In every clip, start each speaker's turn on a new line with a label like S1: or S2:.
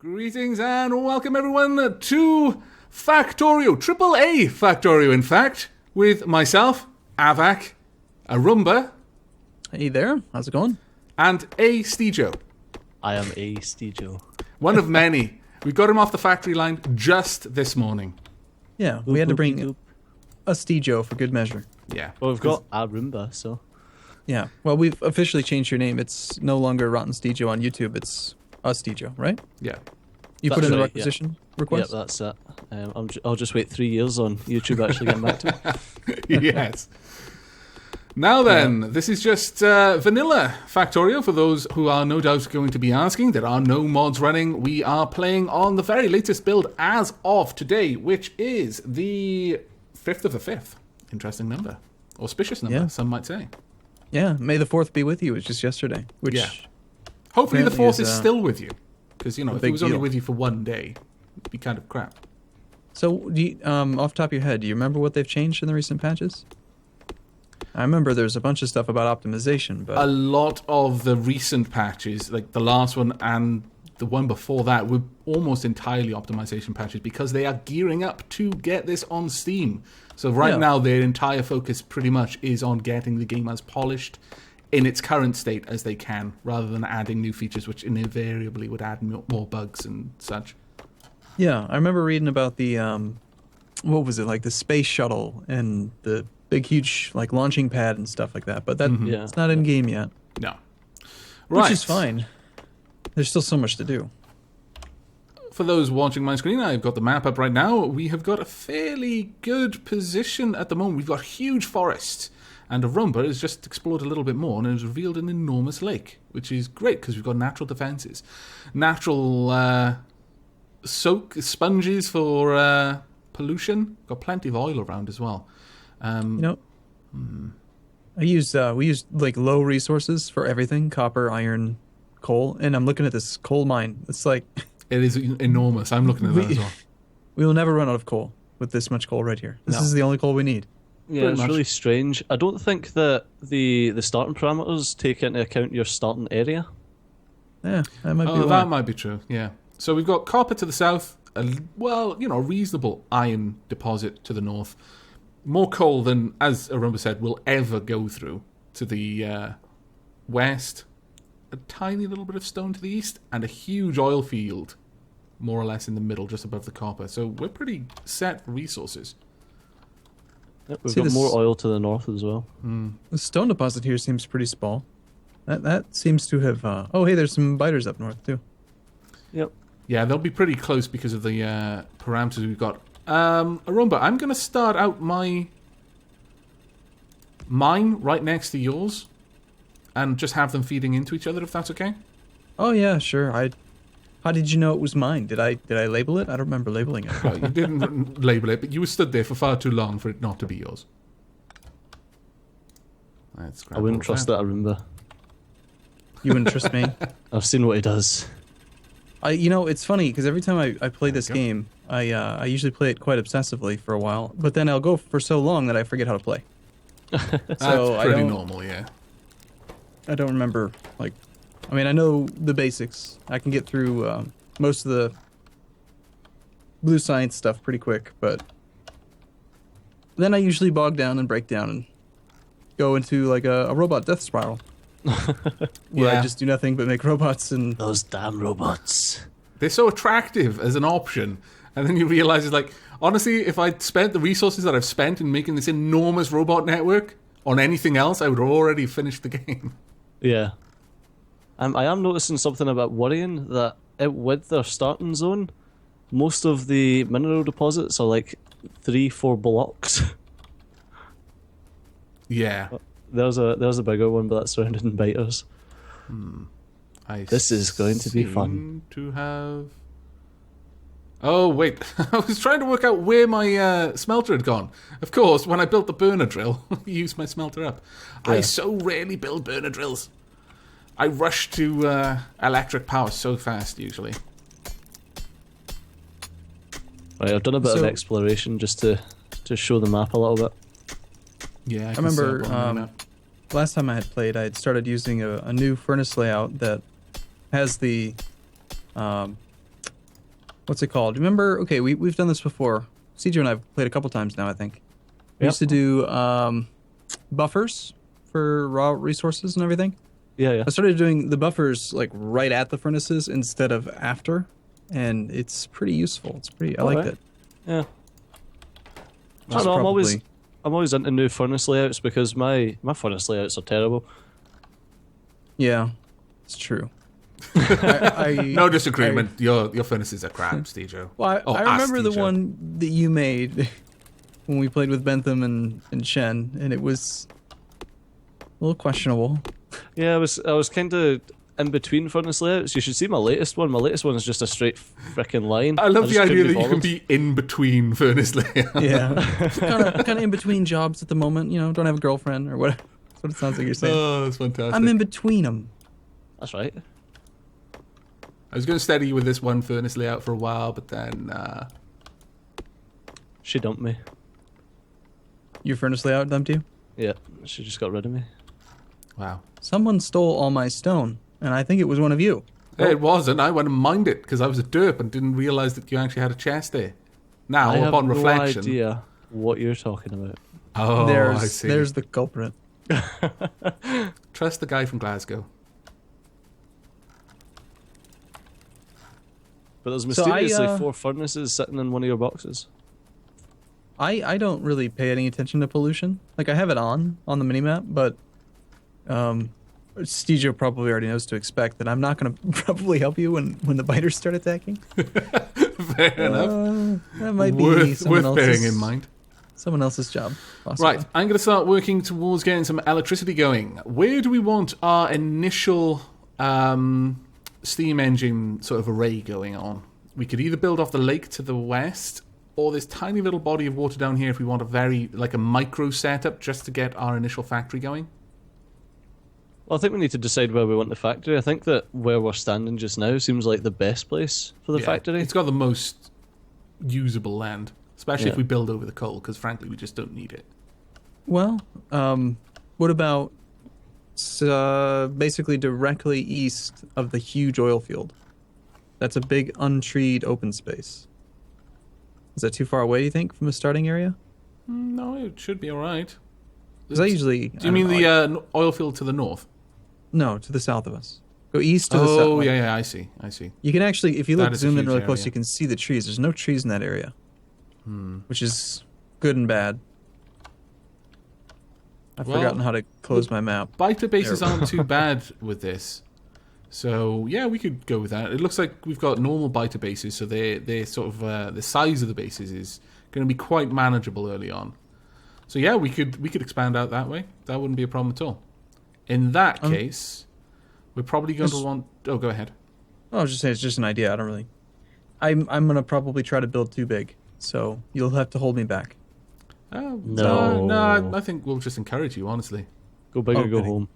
S1: Greetings and welcome everyone to Factorio, AAA Factorio in fact, with myself, Avak, Arumba.
S2: Hey there, how's it going?
S1: And A. Steejo.
S3: I am A. Steejo.
S1: One of many. We got him off the factory line just this morning.
S2: Yeah, we had to bring a Steejo for good measure.
S1: Yeah.
S3: Well, we've got Arumba, so...
S2: Yeah, well, we've officially changed your name. It's no longer Rotten Steejo on YouTube, it's Steejo, right?
S1: Yeah.
S2: You
S3: That's
S2: put in the
S3: right,
S2: requisition request?
S3: Yeah, that's it. I'll just wait 3 years on YouTube actually getting back to me.
S1: Yes. Now then, this is just vanilla Factorio. For those who are no doubt going to be asking, there are no mods running. We are playing on the very latest build as of today, which is the 5th of the 5th. Interesting number. Auspicious number, some might say.
S2: Yeah, May the 4th be with you, which is yesterday. Which
S1: hopefully the 4th is still with you. Because, you know, if it was only
S2: deal.
S1: with you for one day, it'd be kind of crap.
S2: So, do you, off the top of your head, do you remember what they've changed in the recent patches? I remember there's a bunch of stuff about optimization, but...
S1: A lot of the recent patches, like the last one and the one before that, were almost entirely optimization patches because they are gearing up to get this on Steam. So right now, their entire focus pretty much is on getting the game as polished in its current state as they can, rather than adding new features, which invariably would add more bugs and such.
S2: Yeah, I remember reading about the, what was it, like the space shuttle and the big, huge, like, launching pad and stuff like that, but that it's not in-game yet.
S1: No. Right.
S2: Which is fine. There's still so much to do.
S1: For those watching my screen, I've got the map up right now. We have got a fairly good position at the moment. We've got huge forests, and Arumba has just explored a little bit more and has revealed an enormous lake, which is great because we've got natural defenses. Natural sponges for pollution. Got plenty of oil around as well.
S2: We use like low resources for everything: copper, iron, coal. And I'm looking at this coal mine. It's like
S1: it is enormous. I'm looking at that as well.
S2: We will never run out of coal with this much coal right here. This is the only coal we need.
S3: Yeah, it's really strange. I don't think that the starting parameters take into account your starting area.
S2: Yeah, that might be
S1: that might be true. Yeah. So we've got copper to the south. A reasonable iron deposit to the north. More coal than, as Arumba said, will ever go through to the west. A tiny little bit of stone to the east, and a huge oil field, more or less in the middle, just above the copper. So we're pretty set for resources.
S3: Yep, we've got more oil to the north as well.
S2: The stone deposit here seems pretty small. That seems to have... oh, hey, there's some biters up north, too.
S3: Yep.
S1: Yeah, they'll be pretty close because of the parameters we've got. Arumba, I'm going to start out my mine right next to yours and just have them feeding into each other, if that's okay.
S2: Oh, yeah, sure. How did you know it was mine? Did I label it? I don't remember labeling it.
S1: Well, you didn't label it, but you were stood there for far too long for it not to be yours.
S3: I wouldn't trust that Arumba.
S2: You wouldn't trust me?
S3: I've seen what he does.
S2: It's funny, because every time I play this game, I usually play it quite obsessively for a while, but then I'll go for so long that I forget how to play.
S1: That's pretty normal, yeah.
S2: I don't remember, I know the basics. I can get through most of the blue science stuff pretty quick, but then I usually bog down and break down and go into like a robot death spiral. Where I just do nothing but make robots and...
S3: Those damn robots.
S1: They're so attractive as an option, and then you realize it's like, honestly, if I'd spent the resources that I've spent in making this enormous robot network on anything else, I would have already finished the game.
S3: Yeah. I am noticing something about worrying that with their starting zone, most of the mineral deposits are like 3-4 blocks.
S1: Yeah.
S3: There's a bigger one, but that's surrounded in biters. This is going to be fun.
S1: To have... Oh, wait. I was trying to work out where my smelter had gone. Of course, when I built the burner drill, I used my smelter up. Yeah. I so rarely build burner drills. I rush to electric power so fast, usually.
S3: Right, I've done a bit of exploration just to show the map a little bit.
S1: Yeah,
S2: I remember last time I had played, I had started using a new furnace layout that has the what's it called? Remember? Okay, we've done this before. CJ and I've played a couple times now. I think we used to do buffers for raw resources and everything.
S3: Yeah.
S2: I started doing the buffers like right at the furnaces instead of after, and it's pretty useful. It's pretty. I liked it.
S3: Yeah. I
S2: Just
S3: don't know,
S2: probably-
S3: I'm always into new furnace layouts because my furnace layouts are terrible.
S2: Yeah, it's true. I
S1: No disagreement. Your furnaces are crap, Stejo.
S2: Well,
S1: Oh,
S2: I remember the
S1: Stejo.
S2: one that you made when we played with Bentham and Shen, and it was a little questionable.
S3: Yeah, I was kind of in between furnace layouts. You should see my latest one. My latest one is just a straight freaking line.
S1: I love
S3: just
S1: the idea
S3: couldn't
S1: that you can
S3: bothered.
S1: be in between furnace layouts.
S2: Yeah, kind of in between jobs at the moment. You know, don't have a girlfriend or whatever. That's what it sounds like you're saying.
S1: Oh, that's fantastic.
S2: I'm in between them.
S3: That's right.
S1: I was going to steady you with this one furnace layout for a while, but then
S3: She dumped me.
S2: Your furnace layout dumped you?
S3: Yeah, she just got rid of me.
S1: wow.
S2: Someone stole all my stone, and I think it was one of you.
S1: It wasn't. I went and mined it because I was a derp and didn't realize that you actually had a chest there. Now,
S3: I have
S1: upon
S3: no
S1: reflection,
S3: idea what you're talking about.
S1: oh, I see.
S2: There's the culprit.
S1: Trust the guy from Glasgow.
S3: But there's
S2: So I,
S3: mysteriously 4 furnaces sitting in one of your boxes.
S2: I don't really pay any attention to pollution. Like, I have it on the minimap, but Stejo probably already knows to expect that I'm not going to probably help you when the biters start attacking.
S1: Fair enough.
S2: That might be
S1: Worth
S2: someone
S1: bearing
S2: else's,
S1: in mind.
S2: someone else's job. Possibly.
S1: Right, I'm going to start working towards getting some electricity going. Where do we want our initial steam engine sort of array going on? We could either build off the lake to the west, or this tiny little body of water down here if we want a micro setup just to get our initial factory going.
S3: Well, I think we need to decide where we want the factory. I think that where we're standing just now seems like the best place for the
S1: Yeah,
S3: factory.
S1: It's got the most usable land, especially if
S3: Yeah.
S1: we build over the coal, because frankly we just don't need it.
S2: Well, what about basically directly east of the huge oil field? That's a big untreed open space. Is that too far away, you think, from the starting area?
S1: No, it should be all right.
S2: Because I usually...
S1: Do you mean the oil field to the north?
S2: No, to the south of us. Go east to the south.
S1: Oh, yeah, I see.
S2: You can actually, if you
S1: That
S2: look
S1: is a
S2: zoomed in
S1: huge
S2: really close,
S1: area.
S2: you can see the trees. There's no trees in that area, which is good and bad. I've
S1: Well,
S2: forgotten how to close my map.
S1: Biter bases
S2: There.
S1: aren't too bad with this. So, yeah, we could go with that. It looks like we've got normal biter bases, so they're sort of, the size of the bases is going to be quite manageable early on. So, yeah, we could expand out that way. That wouldn't be a problem at all. In that case, we're probably going to
S2: just-
S1: want... Oh, go ahead.
S2: I was just saying, it's just an idea. I don't really... I'm gonna probably try to build too big, so you'll have to hold me back.
S3: No.
S1: I think we'll just encourage you, honestly.
S3: Go big or go
S2: Okay.
S3: home.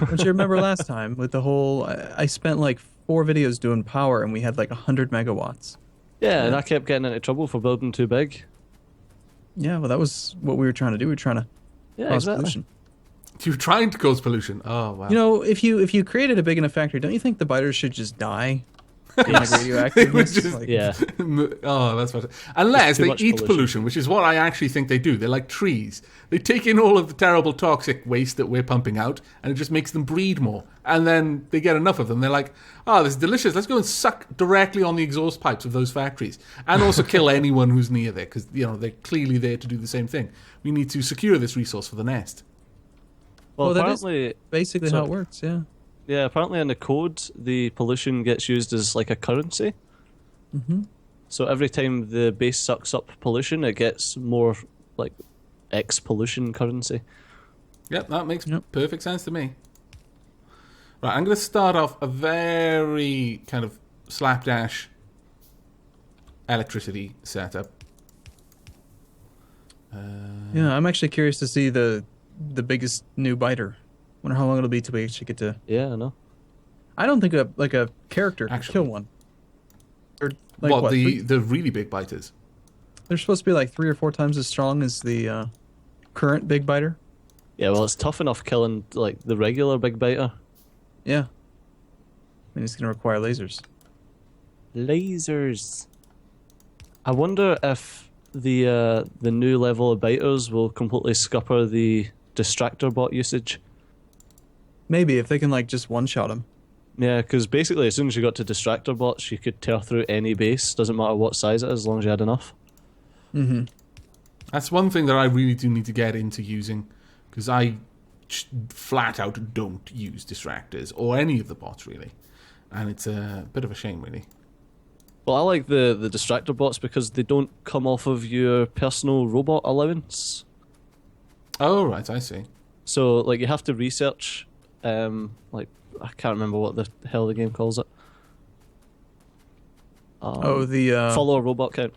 S2: Don't you remember last time with the whole... I spent like 4 videos doing power, and we had like 100 megawatts.
S3: Yeah, and I kept getting into trouble for building too big.
S2: Yeah, well, that was what we were trying to do. We were trying to
S3: Yeah,
S2: cause
S3: exactly.
S2: pollution.
S1: You're trying to cause pollution. Oh, wow.
S2: You know, if you created a big enough factory, don't you think the biters should just die? Being like
S1: They would
S2: radioactiveness?
S1: just-
S2: Like,
S3: Yeah.
S1: Oh, that's what. Unless
S3: too
S1: they
S3: much
S1: eat
S3: pollution.
S1: pollution, which is what I actually think they do. They're like trees. They take in all of the terrible toxic waste that we're pumping out, and it just makes them breed more. And then they get enough of them. They're like, oh, this is delicious. Let's go and suck directly on the exhaust pipes of those factories, and also kill anyone who's near there, because they're clearly there to do the same thing. We need to secure this resource for the nest.
S3: Well,
S2: Well, that is-
S3: apparently,
S2: basically
S3: So-
S2: how it works, yeah.
S3: yeah, apparently in the code, the pollution gets used as like a currency.
S2: Mm-hmm.
S3: So every time the base sucks up pollution, it gets more like X pollution currency.
S1: Yep, that makes
S2: Yep.
S1: perfect sense to me. Right, I'm going to start off a very kind of slapdash electricity setup.
S2: Yeah, I'm actually curious to see the biggest new biter. Wonder how long it'll be till we actually get to...
S3: Yeah, I know.
S2: I don't think a character could
S1: Actually.
S2: kill one. Or like
S1: what,
S2: three-
S1: the really big biters?
S2: they're supposed to be like 3 or 4 times as strong as the current big biter.
S3: Yeah, well, it's tough enough killing like the regular big biter.
S2: Yeah. I mean, it's going to require lasers.
S3: Lasers. I wonder if the new level of biters will completely scupper the distractor bot usage.
S2: Maybe if they can like just one-shot them.
S3: Yeah, because basically as soon as you got to distractor bots, you could tear through any base. Doesn't matter what size it is, as long as you had enough.
S2: Mm-hmm.
S1: That's one thing that I really do need to get into using, because I flat out don't use distractors or any of the bots really, and it's a bit of a shame really.
S3: Well, I like the distractor bots because they don't come off of your personal robot allowance.
S1: Oh right, I see.
S3: So like you have to research, like I can't remember what the hell the game calls it. Follow a robot count.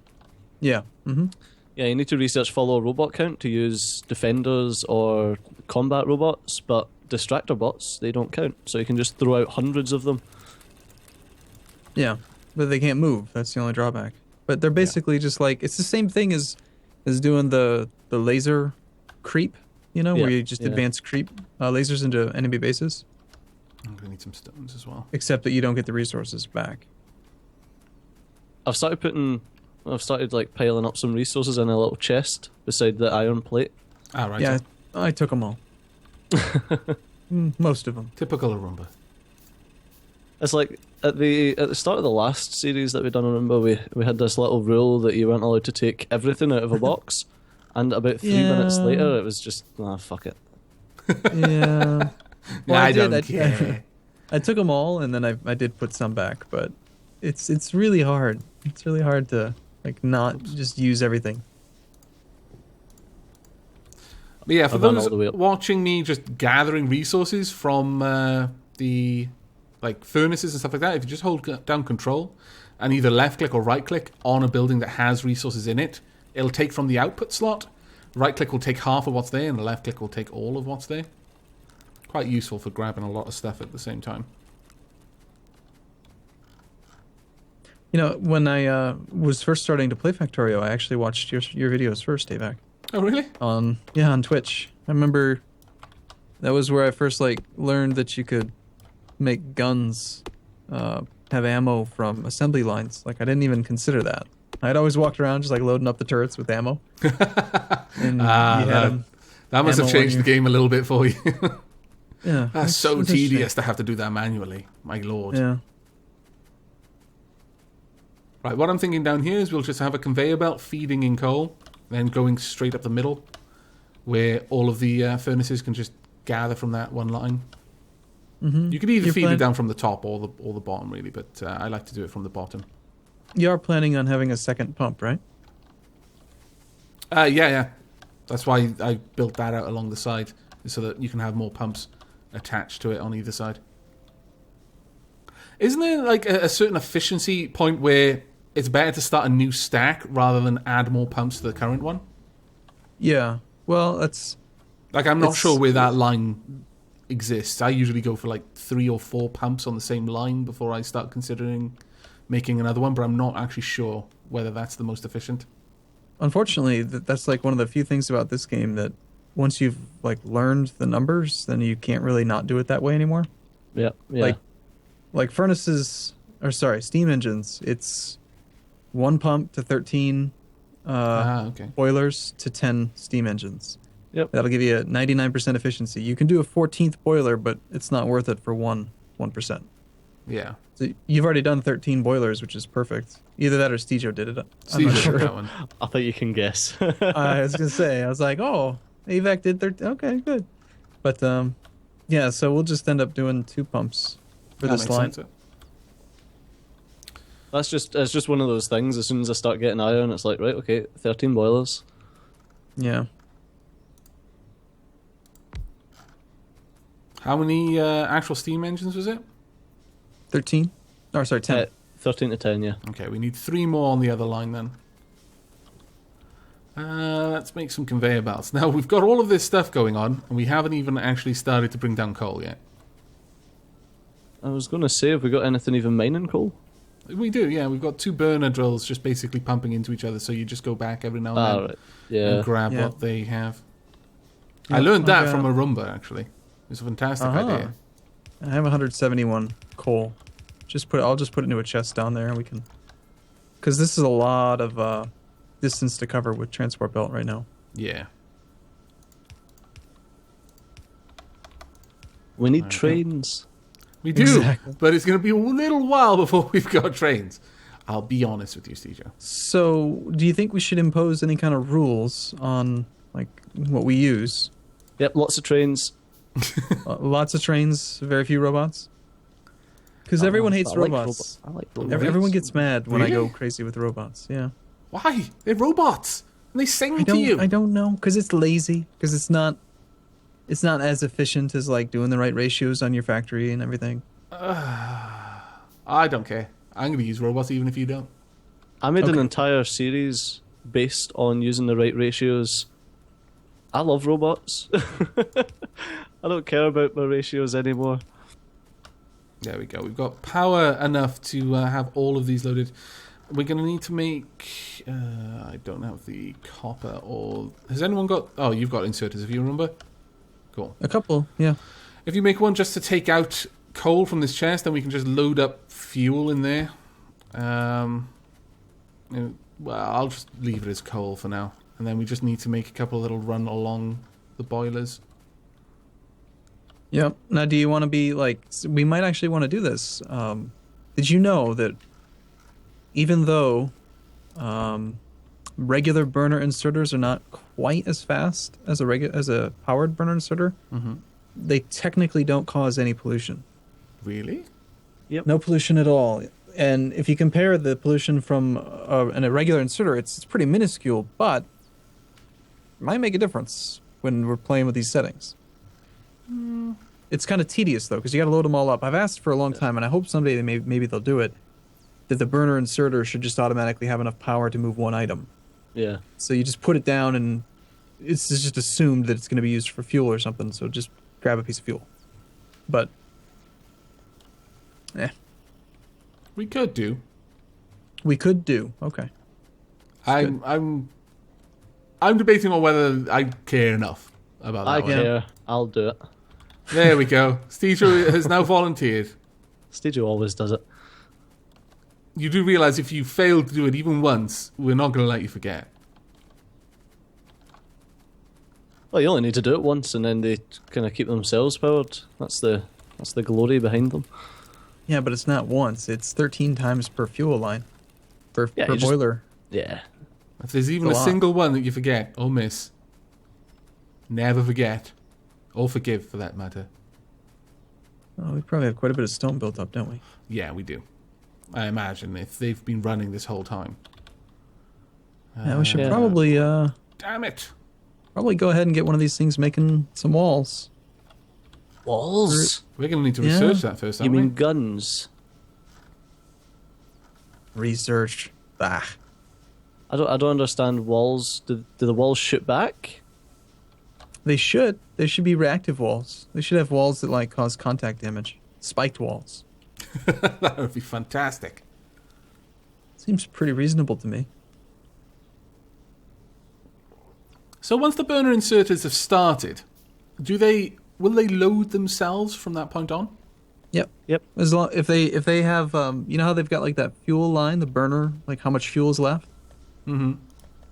S2: Yeah. Mm-hmm.
S3: Yeah, you need to research follow a robot count to use defenders or combat robots, but distractor bots, they don't count. So you can just throw out hundreds of them.
S2: Yeah, but they can't move. That's the only drawback. But they're basically just like, it's the same thing as doing the laser creep, you know, where you just advance creep lasers into enemy bases.
S1: I'm gonna need some stones as well.
S2: Except that you don't get the resources back.
S3: I've started like piling up some resources in a little chest beside the iron plate.
S1: Ah, right.
S2: Yeah, I took them all. Most of them.
S1: Typical Arumba.
S3: It's like at the start of the last series that we done on Arumba, we had this little rule that you weren't allowed to take everything out of a box, and about 3 minutes later, it was just fuck it.
S2: Yeah. Well,
S1: I don't care.
S2: I took them all, and then I did put some back, but it's really hard. It's really hard to like not just use everything.
S1: But yeah, for those watching me just gathering resources from the like furnaces and stuff like that, if you just hold down control and either left click or right click on a building that has resources in it, it'll take from the output slot. Right click will take half of what's there, and the left click will take all of what's there. Quite useful for grabbing a lot of stuff at the same time.
S2: You know, when I was first starting to play Factorio, I actually watched your videos first, Avac.
S1: Oh, really?
S2: On Twitch. I remember that was where I first like learned that you could make guns have ammo from assembly lines. Like I didn't even consider that. I'd always walked around just like loading up the turrets with ammo. And
S1: that must have changed the game a little bit for you.
S2: Yeah.
S1: That's so tedious to have to do that manually. My lord.
S2: Yeah.
S1: Right, what I'm thinking down here is we'll just have a conveyor belt feeding in coal, then going straight up the middle, where all of the furnaces can just gather from that one line.
S2: Mm-hmm.
S1: You could either feed it down from the top or the bottom, really, but I like to do it from the bottom.
S2: You are planning on having a second pump, right?
S1: Yeah. That's why I built that out along the side, so that you can have more pumps attached to it on either side. Isn't there like a certain efficiency point where it's better to start a new stack rather than add more pumps to the current one?
S2: Yeah. Well, that's...
S1: Like, I'm not sure where that line exists. I usually go for like 3 or 4 pumps on the same line before I start considering making another one, but I'm not actually sure whether that's the most efficient.
S2: Unfortunately, that's like one of the few things about this game that once you've like learned the numbers, then you can't really not do it that way anymore.
S3: Yeah.
S2: Like furnaces, or sorry, steam engines, it's 1 pump to 13 boilers to 10 steam engines.
S3: Yep.
S2: That'll give you a 99% efficiency. You can do a 14th boiler, but it's not worth it for 1%.
S1: Yeah.
S2: So you've already done 13 boilers, which is perfect. Either that or Stejo did it. I'm not sure.
S1: That one.
S3: I thought you can guess.
S2: I was going to say, I was like, oh, AVAC did 13. Okay, good. But, yeah, so we'll just end up doing 2 pumps for this line.
S3: It's just one of those things. As soon as I start getting iron, it's like, right, okay, 13 boilers.
S2: Yeah.
S1: How many actual steam engines was it?
S2: 13? Or sorry, 10.
S3: 13 to 10, yeah.
S1: Okay, we need 3 more on the other line then. Let's make some conveyor belts. Now, we've got all of this stuff going on, and we haven't even actually started to bring down coal yet.
S3: I was going to say, have we got anything even mining coal?
S1: We do, yeah. We've got 2 burner drills just basically pumping into each other, so you just go back every now and then
S3: right. Yeah.
S1: and grab what they have. I learned that from Arumba, actually. It was a fantastic idea.
S2: I have 171 coal. I'll just put it into a chest down there, and we can Because this is a lot of distance to cover with transport belt right now.
S1: Yeah.
S3: We need
S1: Okay.
S3: trains.
S1: We do,
S2: Exactly.
S1: but it's going to be a little while before we've got trains. I'll be honest with you, Stejo.
S2: So, do you think we should impose any kind of rules on like what we use?
S3: Yep, lots of trains.
S2: Lots of trains, very few robots. Because everyone hates
S3: I like
S2: robots.
S3: I like robots.
S2: Everyone gets mad when I go
S1: Really?
S2: crazy with robots. Yeah.
S1: Why? They're robots. And they sing
S2: I
S1: to you.
S2: don't know. Because it's lazy. Because it's not as efficient as like doing the right ratios on your factory and everything.
S1: I don't care. I'm going to use robots even if you don't.
S3: I made an
S2: Okay.
S3: entire series based on using the right ratios. I love robots. I don't care about my ratios anymore.
S1: There we go. We've got power enough to have all of these loaded. We're going to need to make... I don't have the copper or... Has anyone got... Oh, you've got inserters, if you remember. Cool.
S2: A couple, yeah.
S1: If you make one just to take out coal from this chest, then we can just load up fuel in there. Well, I'll just leave it as coal for now. And then we just need to make a couple that'll run along the boilers.
S2: Yep. Now, do you want to be like... We might actually want to do this. Did you know that even though regular burner inserters are not quite as fast as a powered burner inserter, they technically don't cause any pollution.
S1: Really?
S2: No pollution at all. And if you compare the pollution from a regular inserter, it's pretty minuscule, but it might make a difference when we're playing with these settings. It's kind of tedious, though, because you got to load them all up. I've asked for a long time, and I hope someday maybe they'll do it, that the burner inserter should just automatically have enough power to move one item.
S3: Yeah.
S2: So you just put it down, and it's just assumed that it's going to be used for fuel or something, so just grab a piece of fuel. But,
S1: We could do.
S2: we could do. Okay.
S1: I'm debating on whether I care enough about that
S3: I
S1: one.
S3: care. I'll do it.
S1: There we go. Stejo has now volunteered.
S3: Stadio always does it.
S1: You do realise if you fail to do it even once, we're not going to let you forget.
S3: Well, you only need to do it once, and then they kind of keep themselves powered. That's the glory behind them.
S2: Yeah, but it's not once. It's 13 times per fuel line. Per
S3: Yeah, you just-
S2: boiler.
S3: Yeah.
S1: If there's even a
S2: It's a lot.
S1: single one that you forget or miss, never forget. Or forgive, for that matter.
S2: Oh, we probably have quite a bit of stone built up, don't we?
S1: Yeah, we do. I imagine if they've been running this whole time.
S2: Yeah, we should
S3: Yeah.
S2: probably
S1: Damn it.
S2: probably go ahead and get one of these things making some walls.
S3: Walls.
S1: We're going to need to
S2: Yeah.
S1: research that first,
S3: You
S1: aren't
S3: mean
S1: we?
S3: guns?
S2: Research. Ah.
S3: I don't understand walls. Do the walls shoot back?
S2: They should. They should be reactive walls. They should have walls that like cause contact damage. Spiked walls.
S1: That would be fantastic.
S2: Seems pretty reasonable to me.
S1: So once the burner inserters have started, will they load themselves from that point on?
S2: Yep.
S3: Yep.
S2: As long if they have you know how they've got like that fuel line, the burner, like how much fuel is left?
S1: Mm-hmm.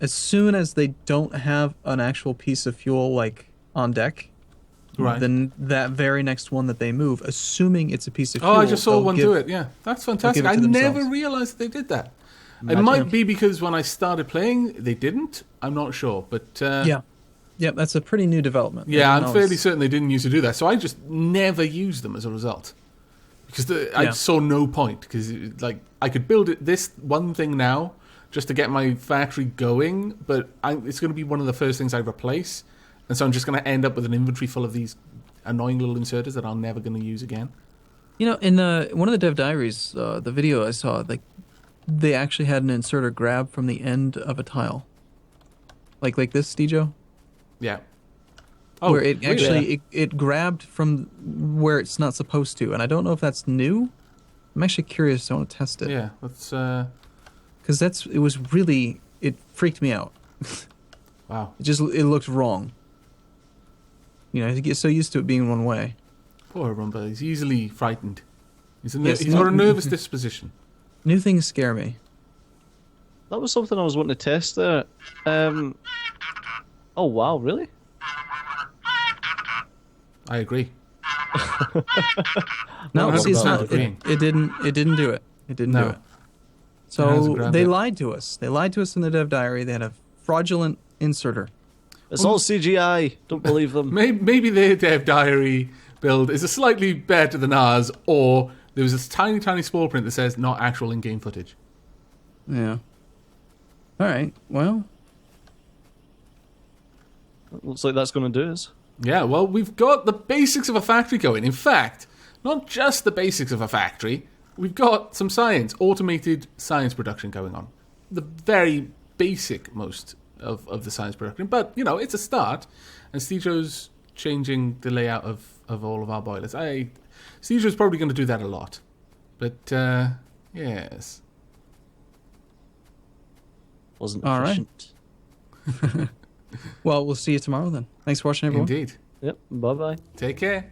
S2: As soon as they don't have an actual piece of fuel like on deck,
S1: Right.
S2: then that very next one that they move, assuming it's a piece of
S1: Oh,
S2: fuel.
S1: I just saw
S2: they'll
S1: one
S2: give-
S1: do it. Yeah, that's fantastic.
S2: give it
S1: I
S2: to
S1: never
S2: themselves.
S1: realised they did that. It
S3: Magic.
S1: might be because when I started playing, they didn't. I'm not sure, but
S2: Yeah. Yep, that's a pretty new development.
S1: yeah, I'm
S2: Everyone
S1: fairly
S2: knows.
S1: certain they didn't used to do that. So I just never used them as a result because I
S2: Yeah.
S1: saw no point. Because like I could build this one thing now just to get my factory going, but it's going to be one of the first things I replace, and so I'm just going to end up with an inventory full of these annoying little inserters that I'm never going to use again.
S2: You know, in one of the dev diaries, the video I saw, like they actually had an inserter grab from the end of a tile, like this, Stejo,
S1: Yeah.
S2: where it
S1: really?
S2: actually it grabbed from where it's not supposed to, and I don't know if that's new. I'm actually curious. I want to test it
S1: Yeah, that's
S2: because it freaked me out.
S1: wow.
S2: It looked wrong. You know, you get so used to it being one way.
S1: Poor Rumba. He's easily frightened.
S2: Yes,
S1: He's got a nervous disposition.
S2: New things scare me.
S3: That was something I was wanting to test there. Oh wow, really?
S1: I agree.
S2: No,
S1: What
S2: see, it's
S1: about
S2: not.
S1: agreeing?
S2: It didn't do it. It didn't
S1: No.
S2: do it.
S1: It hasn't
S2: So
S1: grabbed
S2: they
S1: it.
S2: lied to us. They lied to us in the dev diary. They had a fraudulent inserter.
S3: It's all CGI. Don't believe them.
S1: Maybe their dev diary build is a slightly better than ours, or there was this tiny, tiny small print that says not actual in-game footage.
S2: Yeah. All right. Well,
S3: Looks like that's going to do us.
S1: Yeah, well, we've got the basics of a factory going. In fact, not just the basics of a factory, we've got some science, automated science production going on. The very basic most of the science production, but, you know, it's a start. And Stejo's changing the layout of all of our boilers. Stejo's probably going to do that a lot. But, yes.
S3: Wasn't
S2: All right.
S3: efficient.
S2: well, we'll see you tomorrow then. Thanks for watching, everyone.
S1: Indeed.
S3: Yep. Bye bye.
S1: Take care.